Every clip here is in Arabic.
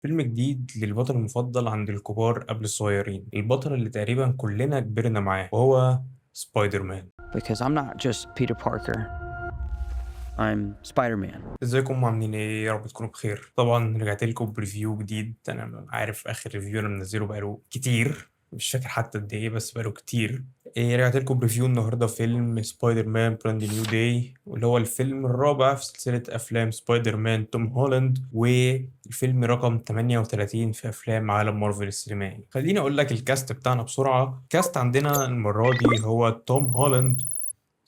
فيلم جديد للبطل المفضل عند الكبار قبل الصغيرين، البطل اللي تقريبا كلنا كبرنا معاه وهو سبايدر مان. Because I'm not just Peter Parker, I'm Spider-Man. ازيكم عاملين ايه؟ يا رب تكونوا بخير. طبعا رجعت لكم بريفيو جديد. انا عارف اخر ريفيو انا منزله بقاله كتير، مش فاكر حتى قد ايه، بس بقاله كتير. رجعت لكم بريفيو النهارده فيلم سبايدر مان براند نيو داي، واللي هو الفيلم الرابع في سلسله افلام سبايدر مان توم هولاند، والفيلم رقم 38 في افلام عالم مارفل السينمائي. خليني اقول لك الكاست بتاعنا بسرعه. كاست عندنا المره دي هو توم هولاند،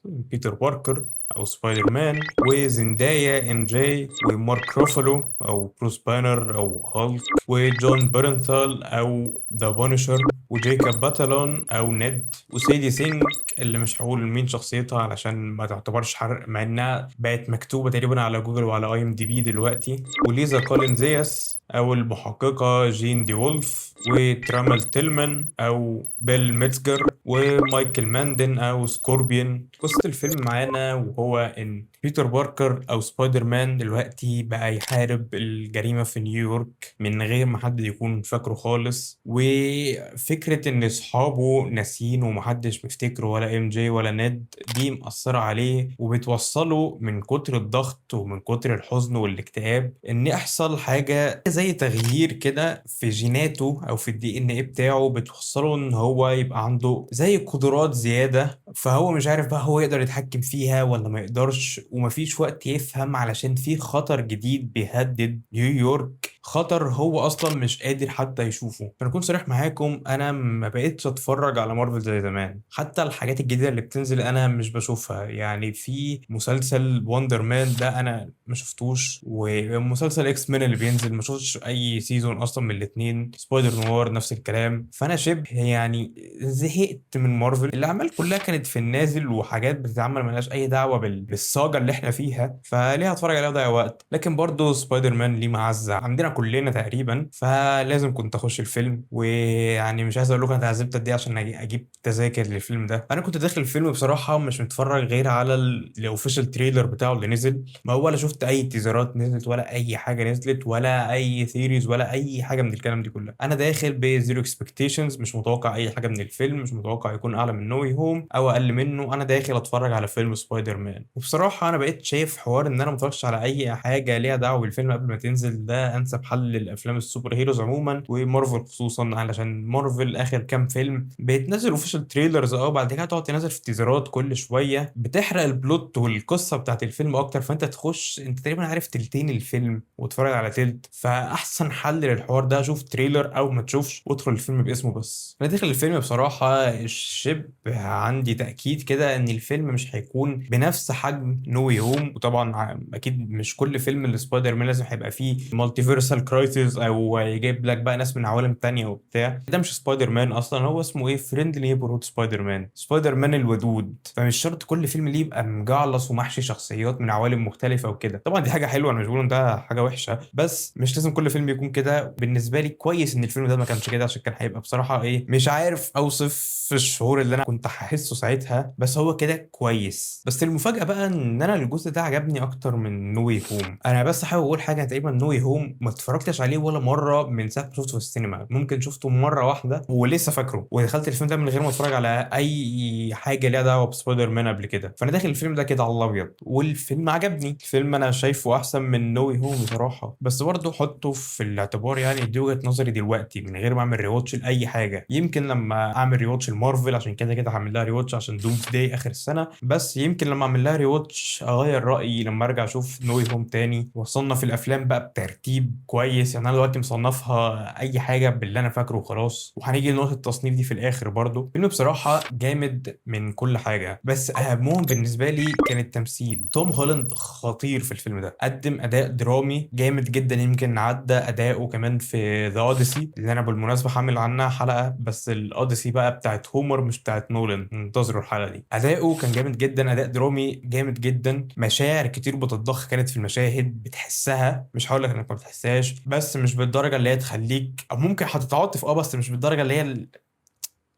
بيتر باركر او سبايدر مان، وزندايا ام جي، ومارك روفالو او بروس بانر او هالك، وجون بيرنثال او ذا بونشر، وجيكوب باتالون او نيد، وسيدي سينج اللي مش هقول مين شخصيتها علشان ما تعتبرش حرق، مع انها بقت مكتوبه تقريبا على جوجل وعلى اي ام دي بي دلوقتي، وليزا كولينزياس او المحققه جين دي وولف، وترامل تيلمان او بيل ميتزجر، ومايكل ماندن او سكوربيون. قصة الفيلم معانا وهو ان بيتر باركر او سبايدر مان دلوقتي بقى يحارب الجريمة في نيويورك من غير ما حد يكون فاكره خالص، وفكرة ان اصحابه ناسين ومحدش مفتكره، ولا ام جي ولا نيد، دي مأثرة عليه وبتوصله من كتر الضغط ومن كتر الحزن والاكتئاب ان يحصل حاجة زي تغيير كده في جيناته او في الدي ان ايه بتاعه، بتوصله ان هو يبقى عنده زي قدرات زيادة. فهو مش عارف بقى هو يقدر يتحكم فيها ولا ما يقدرش، ومفيش وقت يفهم علشان في خطر جديد بيهدد نيويورك، خطر هو اصلا مش قادر حتى يشوفه. فانا اكون صريح معاكم، انا ما بقيتش اتفرج على مارفل زي زمان، حتى الحاجات الجديدة اللي بتنزل انا مش بشوفها. يعني في مسلسل وندر مان ده انا ما شفتوش، ومسلسل اكس مان اللي بينزل ما شفتش اي سيزون اصلا من الاتنين، سبايدر نوار نفس الكلام. فانا شبه يعني زهقت من مارفل، الاعمال كلها كانت في النازل وحاجات بتتعمل ملهاش اي دعوه بالساجا اللي احنا فيها، فليه هتفرج عليها وضيع وقت؟ لكن برضه سبايدر مان ليه معزه عندنا كلنا تقريبا، فلازم كنت اخش الفيلم. ويعني مش عايز اقول لكم انا اتعذبت قد ايه عشان اجيب تذاكر للفيلم ده. انا كنت داخل الفيلم بصراحه مش متفرج غير على الاوفيشال تريلر بتاعه اللي نزل، ما هو ولا شفت اي تيزرات نزلت ولا اي حاجه نزلت ولا اي ثيريز ولا اي حاجه من الكلام دي كلها. انا داخل بزيرو اكسبكتيشنز، مش متوقع اي حاجه من الفيلم، مش متوقع يكون اعلى من نو هوم او اقل منه. انا داخل اتفرج على فيلم سبايدر مان، وبصراحه انا بقيت شايف حوار ان انا ما اتفرجش على اي حاجه ليها دعوه بالفيلم قبل ما تنزل ده انسب حل للافلام السوبر هيروز عموما، ومارفل خصوصا، علشان مارفل اخر كام فيلم بيتنزل اوفيشال تريلرز، بعد كده تقعد تنزل في تيزرات كل شويه، بتحرق البلوت والقصه بتاعت الفيلم اكتر، فانت تخش انت تقريبا عارف تلتين الفيلم وتتفرج على تلت. فاحسن حل للحوار ده شوف تريلر او ما تشوفش وادخل الفيلم باسمه. بس انا داخل الفيلم بصراحه شبه عندي تاكيد كده ان الفيلم مش هيكون بنفس حجم نو واي هوم، وطبعا اكيد مش كل فيلم لسبايدر مان لازم هيبقى فيه مالتيفيرسال كرايسيس او يجيب لك بقى ناس من عوالم تانية وبتاع. ده مش سبايدر مان اصلا، هو اسمه ايه، فريندلي نيبرهود سبايدر مان، سبايدر مان الودود. فمش شرط كل فيلم ليه يبقى مجعلص ومحشي شخصيات من عوالم مختلفه وكده. طبعا دي حاجه حلوه، انا مش بقول ان ده حاجه وحشه، بس مش لازم كل فيلم يكون كده. بالنسبه لي كويس ان الفيلم ده ما كانش كده، عشان كان هيبقى بصراحه ايه، مش عارف اوصف الشعور اللي انا كنت هحسه ساعتها. بس هو كده كويس. بس المفاجاه بقى ان انا الجزء ده عجبني اكتر من نو واي هوم. انا بس حابب اقول حاجه، تقريبا نو واي هوم ما اتفرجتش عليه ولا مره من ساعه ما شفته في السينما، ممكن شفته مره واحده ولسه فاكره، ودخلت الفيلم ده من غير ما اتفرج على اي حاجه ليها دعوه بسبايدر مان قبل كده. فانا داخل الفيلم ده كده على الابيض، والفيلم عجبني. الفيلم انا شايفه احسن من نو واي هوم بصراحه، بس برضه حطه في الاعتبار، يعني دي وجهه نظري دلوقتي من غير ما اعمل ريواتش لاي حاجه. يمكن لما اعمل ريواتش المارفل، عشان كده كده هعمل لها ريواتش عشان دومز داي اخر السنه، بس يمكن لما اعمل لها ريواتش اغير رايي لما ارجع اشوف نو واي هوم تاني واصنف الافلام بقى بترتيب كويس. يعني انا دلوقتي مصنفها اي حاجه باللي انا فاكره وخلاص، وهنيجي لنقطه التصنيف دي في الاخر. برضه فيلم بصراحه جامد من كل حاجه، بس اهمهم بالنسبه لي كان التمثيل. توم هولاند خطير في الفيلم ده، قدم اداء درامي جامد جدا، يمكن عدى اداؤه كمان في ذا اوديسي اللي انا بالمناسبه هعمل عنها حلقه. بس الاوديسي بقى بتاعت هومر مش بتاعت نولان، انتظروا الحلقه دي. اداؤه كان جامد جدا، اداء درامي جامد جدا، مشاعر كتير بتتضخ كانت في المشاهد بتحسها، مش هقول لك انك ما بتحسهاش، بس مش بالدرجه اللي هي تخليك، او ممكن هتتعاطف بس مش بالدرجه اللي هي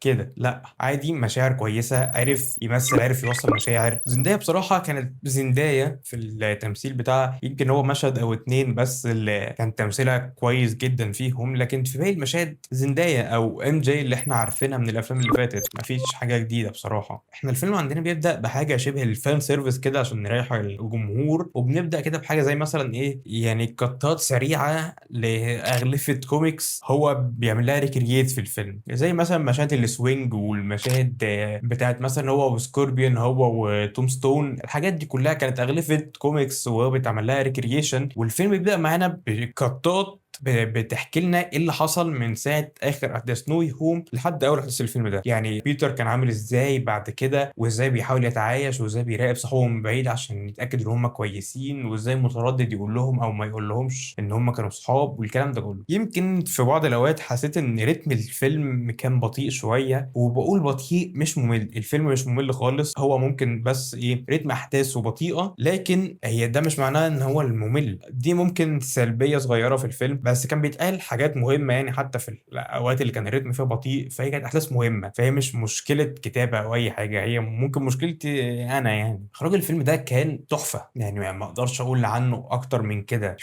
كده، لا عادي، مشاعر كويسه، عرف يمثل، عرف يوصل مشاعر. زندايا بصراحه كانت زندايا في التمثيل بتاعها، يمكن هو مشهد او اتنين بس اللي كان تمثيلها كويس جدا فيهم، لكن في باقي المشاهد زندايا او ام جي اللي احنا عارفينها من الافلام اللي فاتت، مفيش حاجه جديده بصراحه. احنا الفيلم عندنا بيبدا بحاجه شبه الفان سيرفيس كده عشان نريح الجمهور، وبنبدا كده بحاجه زي مثلا ايه يعني قطات سريعه لاغلفه كوميكس هو بيعمل لها ريكرييت في الفيلم، زي مثلا مشاهد السوينج والمشاهد بتاعت مثلا هو وسكوربيون، هو وتوم ستون. الحاجات دي كلها كانت اغلفه كوميكس وهو بيتعمل لها ريكرييشن، والفيلم بيبدا معانا بقطات بتحكي لنا ايه اللي حصل من ساعه اخر احداث نوي هوم لحد اول احداث الفيلم ده. يعني بيتر كان عامل ازاي بعد كده، وازاي بيحاول يتعايش، وازاي بيراقب صحابه من بعيد عشان يتاكد ان هم كويسين، وازاي متردد يقول لهم او ما يقول لهمش ان هم كانوا صحاب، والكلام ده كله. يمكن في بعض الاوقات حسيت ان رتم الفيلم كان بطيء شويه، وبقول بطيء مش ممل، الفيلم مش ممل خالص، هو ممكن بس ايه رتم احداثه بطيئه، لكن هي ده مش معناه ان هو الممل، دي ممكن سلبيه صغيره في الفيلم، بس كان بيتقال حاجات مهمه يعني حتى في الاوقات اللي كان الريتم فيها بطيء، فهي كانت احداث مهمه، فهي مش مشكله كتابه او اي حاجه، هي ممكن مشكلتي انا. يعني اخراج الفيلم ده كان تحفه، يعني ما اقدرش اقول عنه اكتر من كده.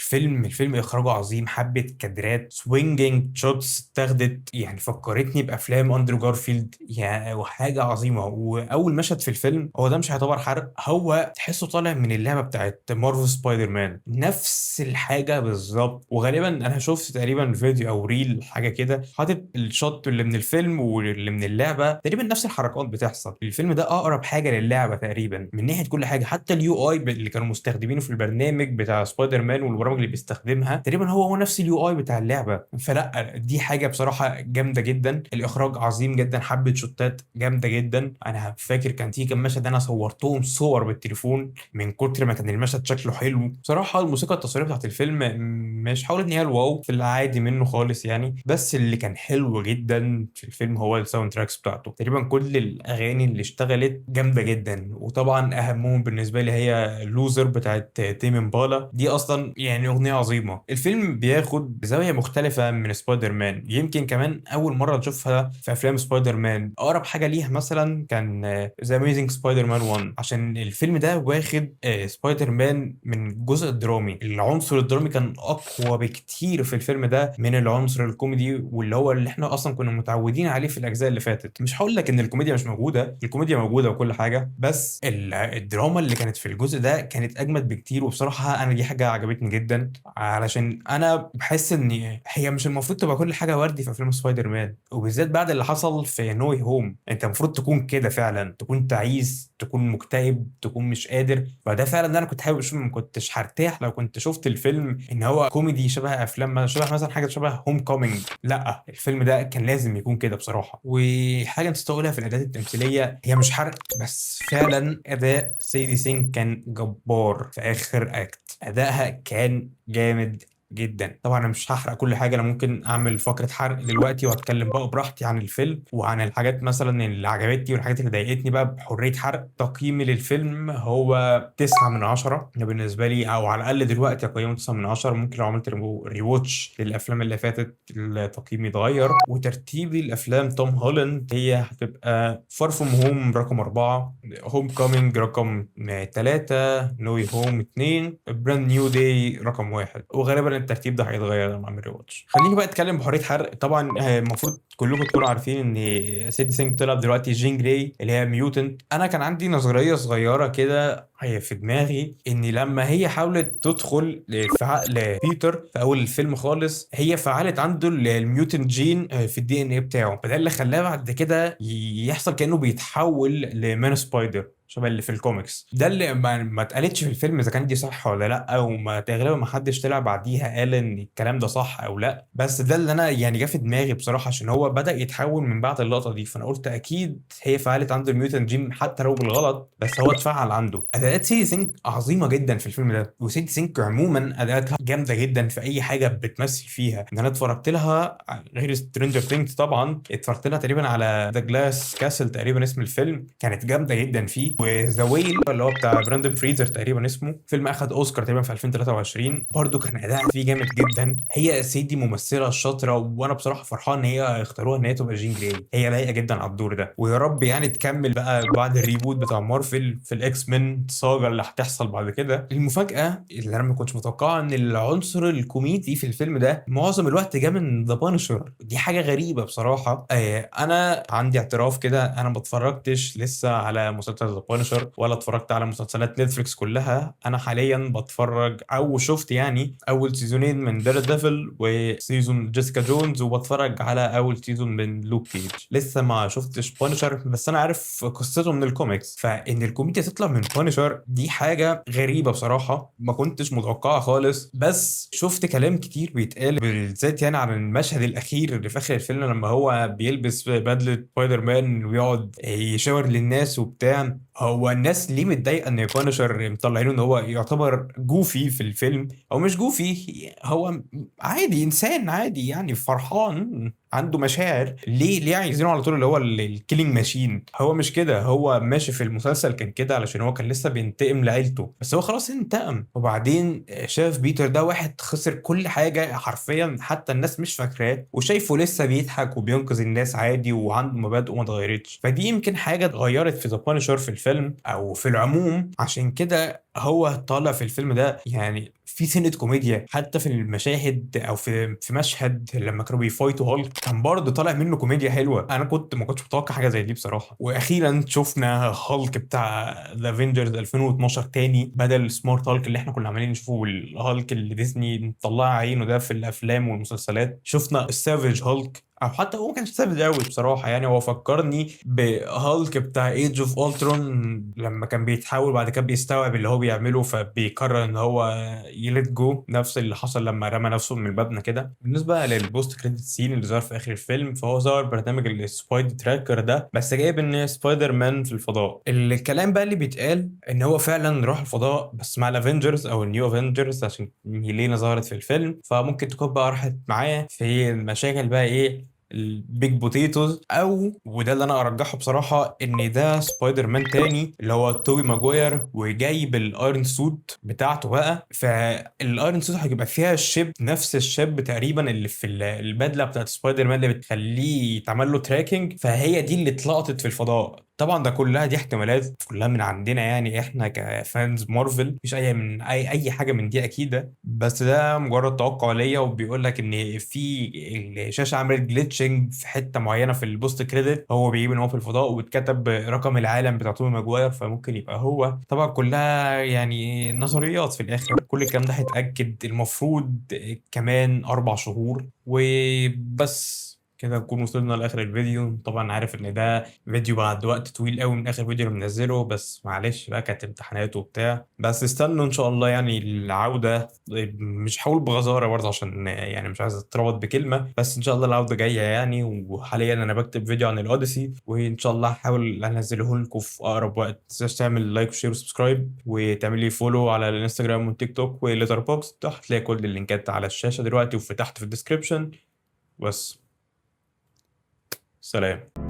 الفيلم اخراجه عظيم، حبه كادرات سوينجينج شوتس اتاخدت يعني فكرتني بافلام اندرو جارفيلد يعني، وحاجه عظيمه. واول مشهد في الفيلم هو ده مش هيعتبر حرق، هو تحسه طالع من اللعبه بتاعت مارفل سبايدر مان، نفس الحاجه بالظبط. وغالبا انا شفت تقريبا فيديو او ريل حاجه كده حاطط الشوت اللي من الفيلم واللي من اللعبه، تقريبا نفس الحركات بتحصل. الفيلم ده اقرب حاجه للعبه تقريبا من ناحيه كل حاجه، حتى اليو اي اللي كانوا مستخدمينه في البرنامج بتاع سبايدر مان والبرامج اللي بيستخدمها تقريبا هو نفس اليو اي بتاع اللعبه. فلا دي حاجه بصراحه جامده جدا، الاخراج عظيم جدا، حبه شوتات جامده جدا. انا فاكر كان في كام مشهد انا صورتهم صور بالتليفون من كتر ما كان المشهد شكله حلو. بصراحه الموسيقى التصويريه بتاعت الفيلم مش هقول ان هي الواو، في العادي منه خالص يعني، بس اللي كان حلو جدا في الفيلم هو الساوند تراكس بتاعته، تقريبا كل الاغاني اللي اشتغلت جامده جدا، وطبعا اهمهم بالنسبه لي هي لوزر بتاعت تيم امبالا، دي اصلا يعني اغنيه عظيمه. الفيلم بياخد زاويه مختلفه من سبايدر مان، يمكن كمان اول مره تشوفها في افلام سبايدر مان. اقرب حاجه ليها مثلا كان ذا اميزنج سبايدر مان 1، عشان الفيلم ده واخد سبايدر مان من الجزء الدرامي، العنصر الدرامي كان اقوى بكتير في الفيلم ده من العنصر الكوميدي، واللي هو اللي احنا اصلا كنا متعودين عليه في الاجزاء اللي فاتت. مش هقول لك ان الكوميديا مش موجوده، الكوميديا موجوده وكل حاجه، بس الدراما اللي كانت في الجزء ده كانت اجمد بكتير. وبصراحه انا دي حاجه عجبتني جدا، علشان انا بحس ان هي مش المفروض تبقى كل حاجه وردي في افلام سبايدر مان، وبالذات بعد اللي حصل في نوي هوم. انت المفروض تكون كده فعلا، تكون تعيس، تكون مكتئب، تكون مش قادر. فده فعلا اللي انا كنت حابب اشوفه، ما كنتش هرتاح لو كنت شفت الفيلم ان هو كوميدي شبه افلام شبه مثلا حاجه شبه هوم كومينج. لا الفيلم ده كان لازم يكون كده بصراحه. وحاجه نسيت اقولها في الاداءات التمثيليه، هي مش حرق بس فعلا اداء سيدي سينج كان جبار في اخر اكت، ادائها كان جامد جدا. طبعا انا مش هحرق كل حاجه، انا ممكن اعمل فقره حرق دلوقتي واتكلم بقى براحتي عن الفيلم وعن الحاجات مثلا اللي عجبتني والحاجات اللي ضايقتني بقى بحريه حرق. تقييمي للفيلم هو 9 من 10 بالنسبه لي، او على الاقل دلوقتي اقيمه 9 من 10. ممكن لو عملت ريواتش للافلام اللي فاتت التقييم يتغير. وترتيبي الافلام توم هولاند هي هتبقى فار فروم هوم رقم 4، هوم كومينج رقم 3، نوي هوم 2، براند نيو داي رقم 1. وغالبا الترتيب ده هيتغير لما اعمل ريواتش. خليني بقى اتكلم بحريه حرق. طبعا المفروض كلكم تكونوا عارفين ان سيدي سينج طلع دلوقتي جين جراي اللي هي ميوتنت. انا كان عندي نظريه صغيره كده هي في دماغي، ان لما هي حاولت تدخل في عقل بيتر في اول الفيلم خالص، هي فعلت عنده الميوتنت جين في الدي ان ايه بتاعه، فده اللي خلاه بعد كده يحصل كانه بيتحول لمان سبايدر شبه اللي في الكوميكس. ده اللي ما اتقالتش في الفيلم اذا كان دي صح ولا لا، وما غالبا ما حدش طلع بعديها قال ان الكلام ده صح او لا، بس ده اللي انا يعني جه في دماغي بصراحه، عشان هو بدأ يتحول من بعد اللقطه دي، فانا قلت اكيد هي فعلت عنده الميوتنت جين حتى لو بالغلط، بس هو اتفعل عنده. اداءات سيدي سينج عظيمه جدا في الفيلم ده، وسيدي سينج عموما اداءاتها جامده جدا في اي حاجه بتمثل فيها. ان انا اتفرجت لها غير سترينجر ثينجز، طبعا اتفرجت لها تقريبا على ذا جلاس كاسل تقريبا اسم الفيلم، كانت جامده جدا فيه. وذا ويل اللي هو بتاع براندon فريزر تقريبا اسمه، فيلم اخد اوسكار تقريبا في 2023 برضه، كان اداء فيه جامد جدا. هي سيدي ممثله شاطره، وانا بصراحه فرحان ان هي اختاروها ان هي تبقى جين جراي، هي لايقه جدا على الدور ده. ويا رب يعني تكمل بقى بعد الريبوت بتاع مارفل في الاكس مان ساجا اللي هتحصل بعد كده. المفاجاه اللي انا ما كنتش متوقعها ان العنصر الكوميدي في الفيلم ده معظم الوقت جه من ذا بانشر. دي حاجه غريبه بصراحه. انا عندي اعتراف كده، انا ما اتفرجتش لسه على مسلسل ذا بانشر ولا اتفرجت على مسلسلات نتفليكس كلها. انا حاليا بتفرج او شفت يعني اول سيزونين من دير ديفل وسيزون جيسيكا جونز، وبتفرج على اول سيزون من لوك كيج. لسه ما شفتش بانشر، بس انا عارف قصته من الكوميكس. فان الكوميديا تطلع من بانشر دي حاجه غريبه بصراحه، ما كنتش متوقعها خالص. بس شفت كلام كتير بيتقال بالذات يعني عن المشهد الاخير اللي في اخر الفيلم لما هو بيلبس بدله سبايدر مان ويقعد يشاور للناس وبتاع. هو الناس ليه متضايقه ان بانشر مطلعينه ان هو يعتبر جوفي في الفيلم؟ او مش جوفي، هو عادي، انسان عادي يعني فرحان عنده مشاعر. ليه عايزينه على طول اللي هو الكيلينج ماشين؟ هو مش كده، هو ماشي في المسلسل كان كده علشان هو كان لسه بينتقم لعيلته، بس هو خلاص انتقم. وبعدين شاف بيتر ده واحد خسر كل حاجة حرفيا، حتى الناس مش فاكراه، وشايفه لسه بيضحك وبينقذ الناس عادي وعنده مبادئه ما اتغيرتش. فدي يمكن حاجة اتغيرت في ذا بانشر في الفيلم او في العموم، عشان كده هو طالع في الفيلم ده يعني في سنة كوميديا. حتى في المشاهد او في مشهد لما كانوا بيفايتوا هالك كان برضه طالع منه كوميديا حلوه. انا ما كنتش متوقع حاجه زي دي بصراحه. واخيرا شفنا هالك بتاع ذا افنجرز 2012 تاني، بدل سمارت هالك اللي احنا كنا عمالين نشوفه والهالك اللي ديزني مطلع عينه ده في الافلام والمسلسلات. شفنا السافيج هالك، او حتى هو ما كانش سافيج قوي بصراحه يعني. هو فكرني بهالك بتاع ايج اوف الترون لما كان بيتحول بعد كده بيستوعب اللي هو بيعمله، فبيقرر ان هو يلت جو، نفس اللي حصل لما رمى نفسه من المبنى كده. بالنسبه للبوست كريدت سين اللي ظهر في اخر الفيلم، فهو ظهر برنامج السبايد تراكر ده، بس جايب ان سبايدر مان في الفضاء. الكلام بقى اللي بيتقال ان هو فعلا راح الفضاء بس مع الافنجرز او النيو افنجرز، عشان هيلينا ظهرت في الفيلم، فممكن تكون بقى راحت معاه في المشاكل بقى ايه البيج بوتيتوز. او وده اللي انا ارجحه بصراحه، ان ده سبايدر مان تاني اللي هو توبي ماجواير، وجايب الايرون سوت بتاعته بقى. فالايرون سوت هيبقى فيها الشيب، نفس الشيب تقريبا اللي في البدله بتاعت سبايدر مان اللي بتخليه يتعمل له تراكنج، فهي دي اللي اتلقطت في الفضاء. طبعا ده كلها دي احتمالات كلها من عندنا يعني احنا كفانز مارفل، مفيش اي من اي حاجه من دي اكيده، بس ده مجرد توقع ليا. وبيقول لك ان في الشاشه عملت جلitching في حته معينه في البوست كريدت، هو بيجيب ان هو في الفضاء واتكتب رقم العالم بتاع تومي ماجواير، فممكن يبقى هو. طبعا كلها يعني نظريات، في الاخر كل الكلام ده هيتاكد المفروض كمان 4 شهور وبس. كده نكون وصلنا لاخر الفيديو. طبعا عارف ان ده فيديو بعد وقت طويل قوي من اخر فيديو اللي منزله، بس معلش بقى كانت امتحانات وبتاع. بس استنوا ان شاء الله يعني العودة، مش هقول بغزارة برضه عشان يعني مش عايز اتربط بكلمة، بس ان شاء الله العودة جاية يعني. وحاليا انا بكتب فيديو عن الاوديسي، وان شاء الله هحاول انزله لكم في اقرب وقت. تنساش تعمل لايك وشير وسبسكرايب، وتعمل لي فولو على الانستجرام والتيك توك والليتر بوكس. تحت هتلاقي كل اللينكات على الشاشة دلوقتي وفي تحت في الديسكريبشن. بس سلام.